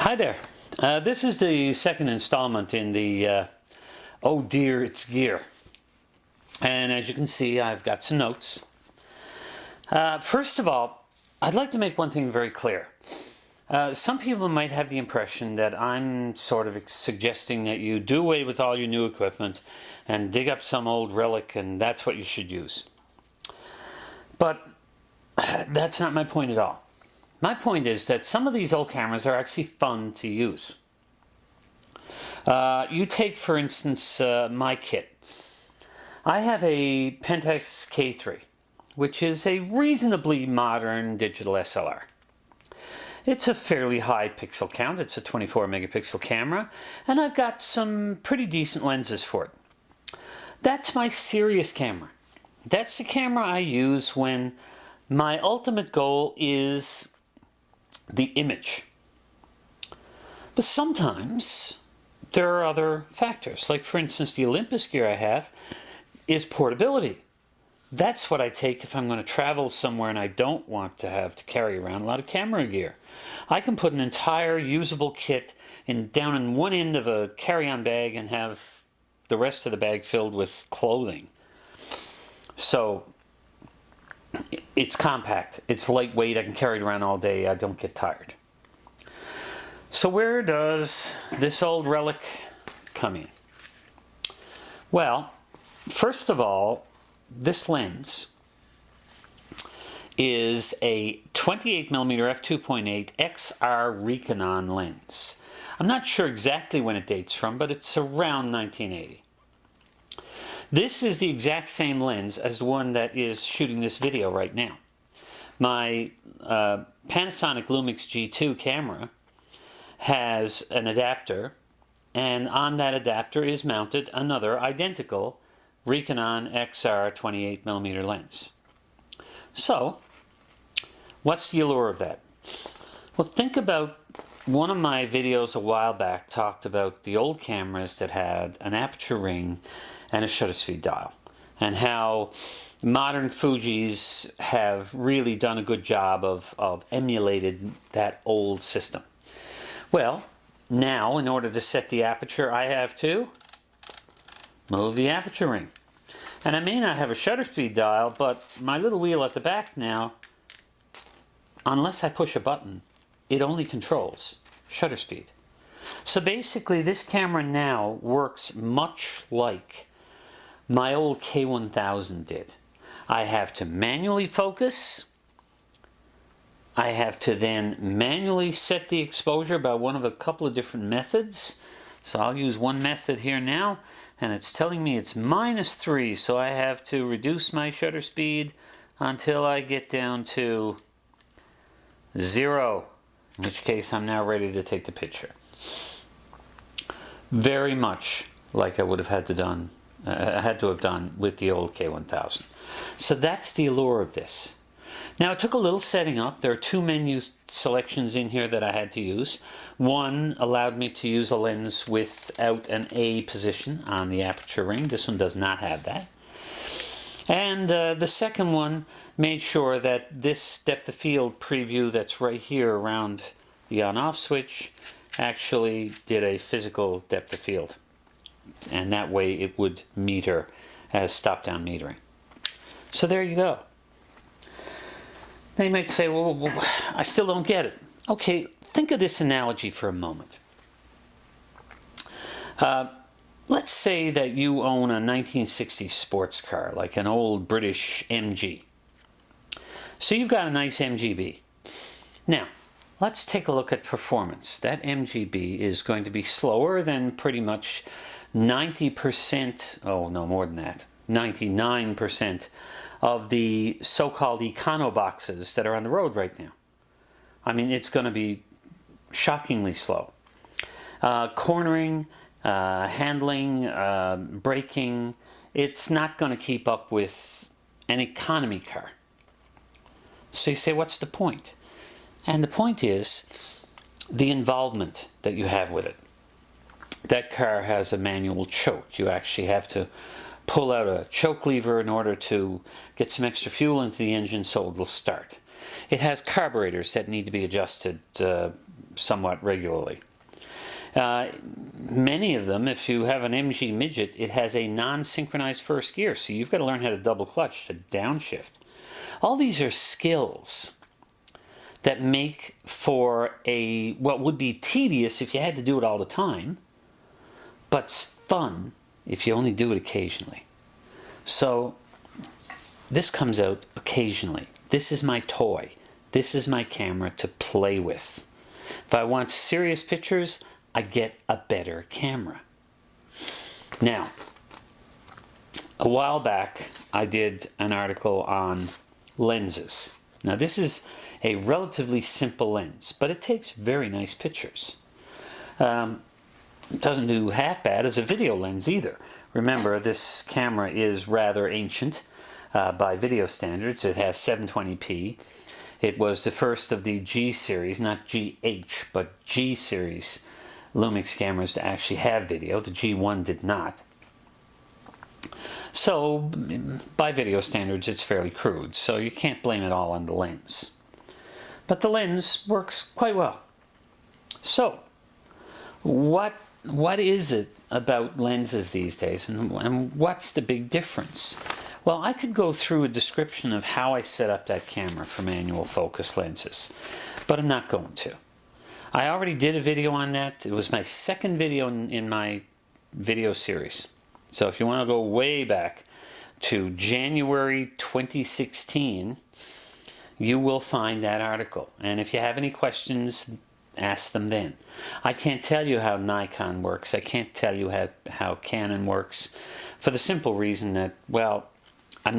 Hi there. This is the second installment in the Oh Dear It's Gear. And as you can see, I've got some notes. First of all, I'd like to make one thing very clear. Some people might have the impression that I'm sort of suggesting that you do away with all your new equipment and dig up some old relic and that's what you should use. But that's not my point at all. My point is that some of these old cameras are actually fun to use. You take, for instance, my kit. I have a Pentax K3, which is a reasonably modern digital SLR. It's a fairly high pixel count. It's a 24 megapixel camera, and I've got some pretty decent lenses for it. That's my serious camera. That's the camera I use when my ultimate goal is the image. But sometimes there are other factors. Like, for instance, the Olympus gear I have is portability. That's what I take if I'm going to travel somewhere and I don't want to have to carry around a lot of camera gear. I can put an entire usable kit down in one end of a carry-on bag and have the rest of the bag filled with clothing. So it's compact, it's lightweight, I can carry it around all day, I don't get tired. So where does this old relic come in? Well, first of all, this lens is a 28mm f2.8 XR Recanon lens. I'm not sure exactly when it dates from, but it's around 1980. This is the exact same lens as the one that is shooting this video right now. My Panasonic Lumix G2 camera has an adapter, and on that adapter is mounted another identical Recanon XR 28mm lens. So, what's the allure of that? Well, think about one of my videos a while back talked about the old cameras that had an aperture ring and a shutter speed dial, and how modern Fujis have really done a good job of emulated that old system. Well, now in order to set the aperture, I have to move the aperture ring. And I may not have a shutter speed dial, but my little wheel at the back now, unless I push a button, it only controls shutter speed. So basically this camera now works much like my old K1000 did. I have to manually focus. I have to then manually set the exposure by one of a couple of different methods. So I'll use one method here now, and it's telling me it's -3, so I have to reduce my shutter speed until I get down to 0, in which case I'm now ready to take the picture. Very much like I would have had to have done with the old K1000. So that's the allure of this. Now, it took a little setting up. There are two menu selections in here that I had to use. One allowed me to use a lens without an A position on the aperture ring. This one does not have that. And the second one made sure that this depth of field preview that's right here around the on-off switch actually did a physical depth of field. And that way it would meter as stop-down metering. So there you go. Now you might say, well, I still don't get it. Okay, think of this analogy for a moment. Let's say that you own a 1960s sports car, like an old British MG. So you've got a nice MGB. Now, let's take a look at performance. That MGB is going to be slower than pretty much 90%, oh no, more than that, 99% of the so-called econo boxes that are on the road right now. I mean, it's going to be shockingly slow. Cornering, handling, braking, it's not going to keep up with an economy car. So you say, what's the point? And the point is the involvement that you have with it. That car has a manual choke. You actually have to pull out a choke lever in order to get some extra fuel into the engine so it will start. It has carburetors that need to be adjusted somewhat regularly. Many of them, if you have an MG Midget, it has a non-synchronized first gear, so you've got to learn how to double clutch to downshift. All these are skills that make for what would be tedious if you had to do it all the time, but fun if you only do it occasionally. So this comes out occasionally. This is my toy. This is my camera to play with. If I want serious pictures, I get a better camera. Now, a while back, I did an article on lenses. Now, this is a relatively simple lens, but it takes very nice pictures. It doesn't do half bad as a video lens either. Remember, this camera is rather ancient by video standards. It has 720p. It was the first of the G series, not GH, but G series Lumix cameras to actually have video. The G1 did not. So, by video standards, it's fairly crude, so you can't blame it all on the lens. But the lens works quite well. So, what is it about lenses these days, and what's the big difference? Well, I could go through a description of how I set up that camera for manual focus lenses, but I'm not going to. I already did a video on that. It was my second video in my video series. So if you want to go way back to January 2016, you will find that article. And if you have any questions, ask them then. I can't tell you how Nikon works. I can't tell you how Canon works, for the simple reason that, well, I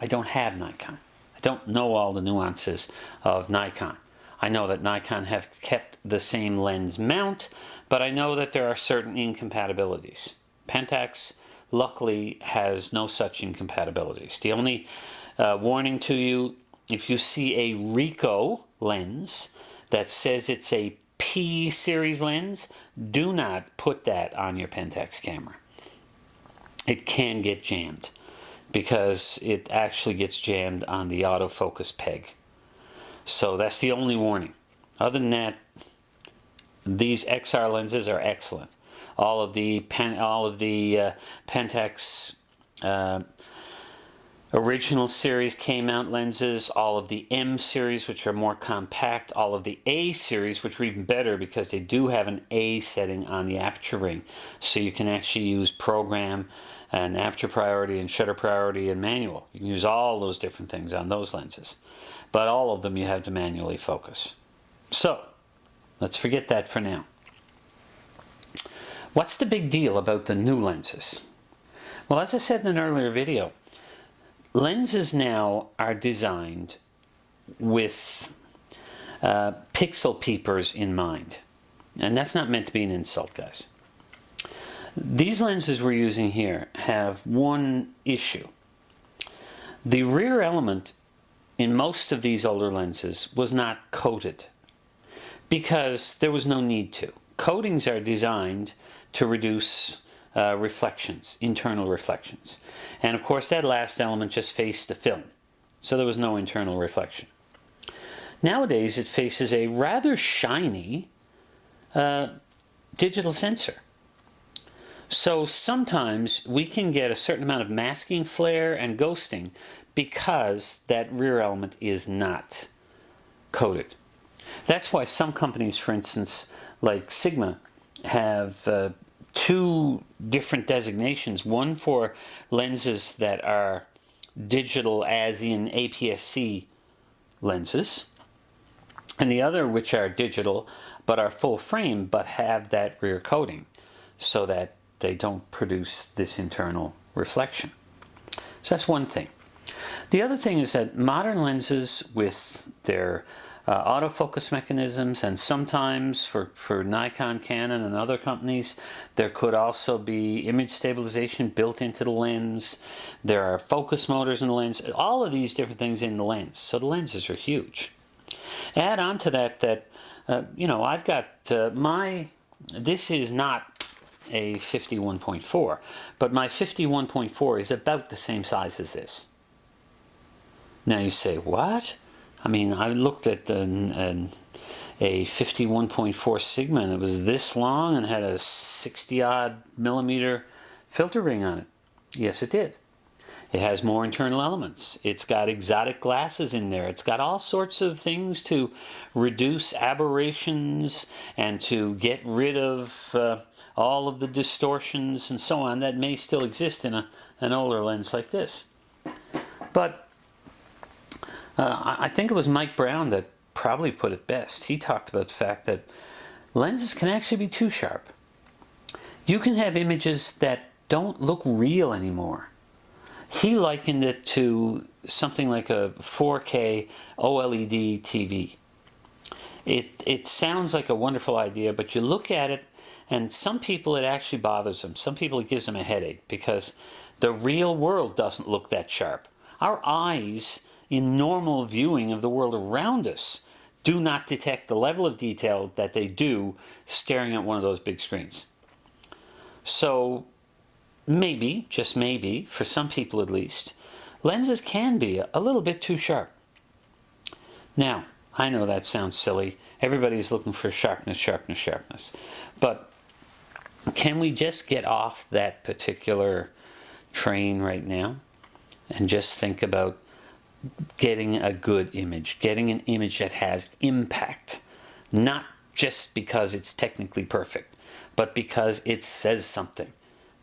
don't have Nikon. I don't know all the nuances of Nikon. I know that Nikon have kept the same lens mount, but I know that there are certain incompatibilities. Pentax, luckily, has no such incompatibilities. The only warning to you, if you see a Ricoh lens that says it's a P series lens, do not put that on your Pentax camera. It can get jammed, because it actually gets jammed on the autofocus peg. So that's the only warning. Other than that, these XR lenses are excellent. All of the Pentax original series K-mount lenses, all of the M series, which are more compact, all of the A series, which are even better because they do have an A setting on the aperture ring, so you can actually use program and aperture priority and shutter priority and manual. You can use all those different things on those lenses, but all of them you have to manually focus. So let's forget that for now. What's the big deal about the new lenses? Well, as I said in an earlier video, lenses now are designed with pixel peepers in mind. And that's not meant to be an insult, guys. These lenses we're using here have one issue. The rear element in most of these older lenses was not coated because there was no need to. Coatings are designed to reduce reflections, internal reflections. And of course that last element just faced the film, so there was no internal reflection. Nowadays it faces a rather shiny digital sensor. So sometimes we can get a certain amount of masking flare and ghosting because that rear element is not coated. That's why some companies, for instance, like Sigma, have two different designations. One for lenses that are digital, as in APS-C lenses, and the other which are digital but are full frame but have that rear coating so that they don't produce this internal reflection. So that's one thing. The other thing is that modern lenses with their autofocus mechanisms, and sometimes for Nikon, Canon, and other companies, there could also be image stabilization built into the lens. There are focus motors in the lens, all of these different things in the lens. So the lenses are huge. Add on to that, you know, I've got this is not a 51.4, but my 51.4 is about the same size as this. Now you say, what? I mean, I looked at a 51.4 Sigma, and it was this long and had a 60-odd millimeter filter ring on it. Yes, it did. It has more internal elements. It's got exotic glasses in there. It's got all sorts of things to reduce aberrations and to get rid of all of the distortions and so on that may still exist in an older lens like this. But I think it was Mike Brown that probably put it best. He talked about the fact that lenses can actually be too sharp. You can have images that don't look real anymore. He likened it to something like a 4K OLED TV. It sounds like a wonderful idea, but you look at it, and some people it actually bothers them. Some people it gives them a headache because the real world doesn't look that sharp. Our eyes, in normal viewing of the world around us, do not detect the level of detail that they do staring at one of those big screens. So maybe, just maybe, for some people at least, lenses can be a little bit too sharp. Now, I know that sounds silly. Everybody's looking for sharpness, sharpness, sharpness. But can we just get off that particular train right now and just think about getting a good image, getting an image that has impact, not just because it's technically perfect, but because it says something,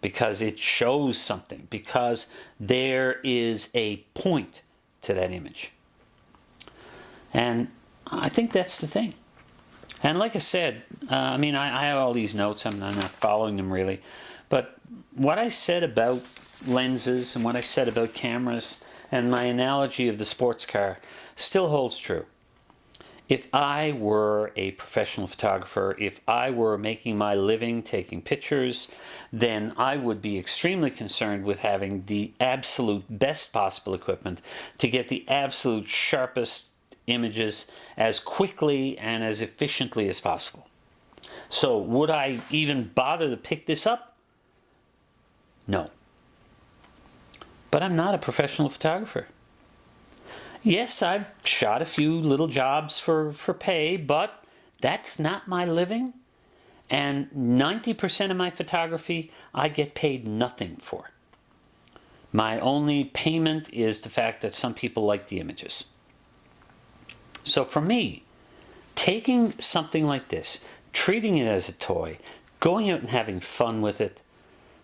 because it shows something, because there is a point to that image. And I think that's the thing. And like I said, I have all these notes, I'm not following them really, but what I said about lenses and what I said about cameras and my analogy of the sports car still holds true. If I were a professional photographer, if I were making my living taking pictures, then I would be extremely concerned with having the absolute best possible equipment to get the absolute sharpest images as quickly and as efficiently as possible. So would I even bother to pick this up? No. But I'm not a professional photographer. Yes, I've shot a few little jobs for pay, but that's not my living. And 90% of my photography, I get paid nothing for. My only payment is the fact that some people like the images. So for me, taking something like this, treating it as a toy, going out and having fun with it,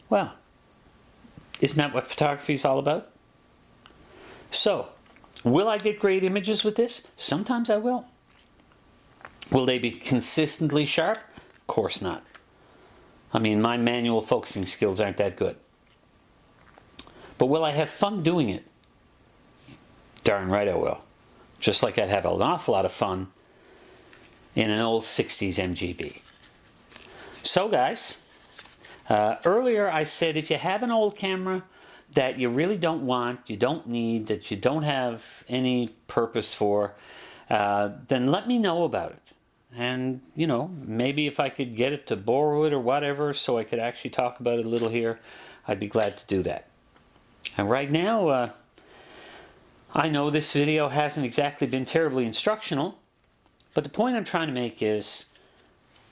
well, isn't that what photography is all about? So, will I get great images with this? Sometimes I will. Will they be consistently sharp? Of course not. I mean, my manual focusing skills aren't that good. But will I have fun doing it? Darn right I will. Just like I'd have an awful lot of fun in an old 60s MGB. So guys, earlier I said if you have an old camera that you really don't want, you don't need, that you don't have any purpose for, then let me know about it. And, you know, maybe if I could get it to borrow it or whatever so I could actually talk about it a little here, I'd be glad to do that. And right now, I know this video hasn't exactly been terribly instructional, but the point I'm trying to make is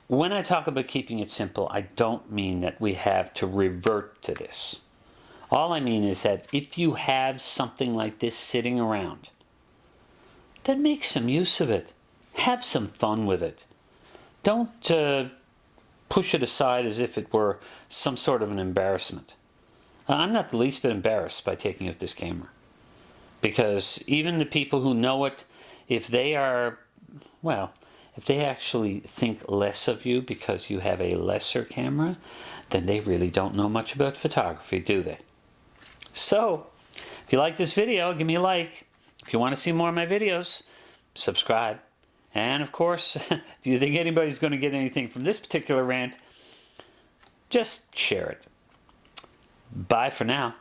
when I talk about keeping it simple, I don't mean that we have to revert to this. All I mean is that if you have something like this sitting around, then make some use of it. Have some fun with it. Don't push it aside as if it were some sort of an embarrassment. I'm not the least bit embarrassed by taking out this camera. Because even the people who know it, if they are, well, if they actually think less of you because you have a lesser camera, then they really don't know much about photography, do they? So, if you like this video, give me a like. If you want to see more of my videos, subscribe. And of course, if you think anybody's going to get anything from this particular rant, just share it. Bye for now.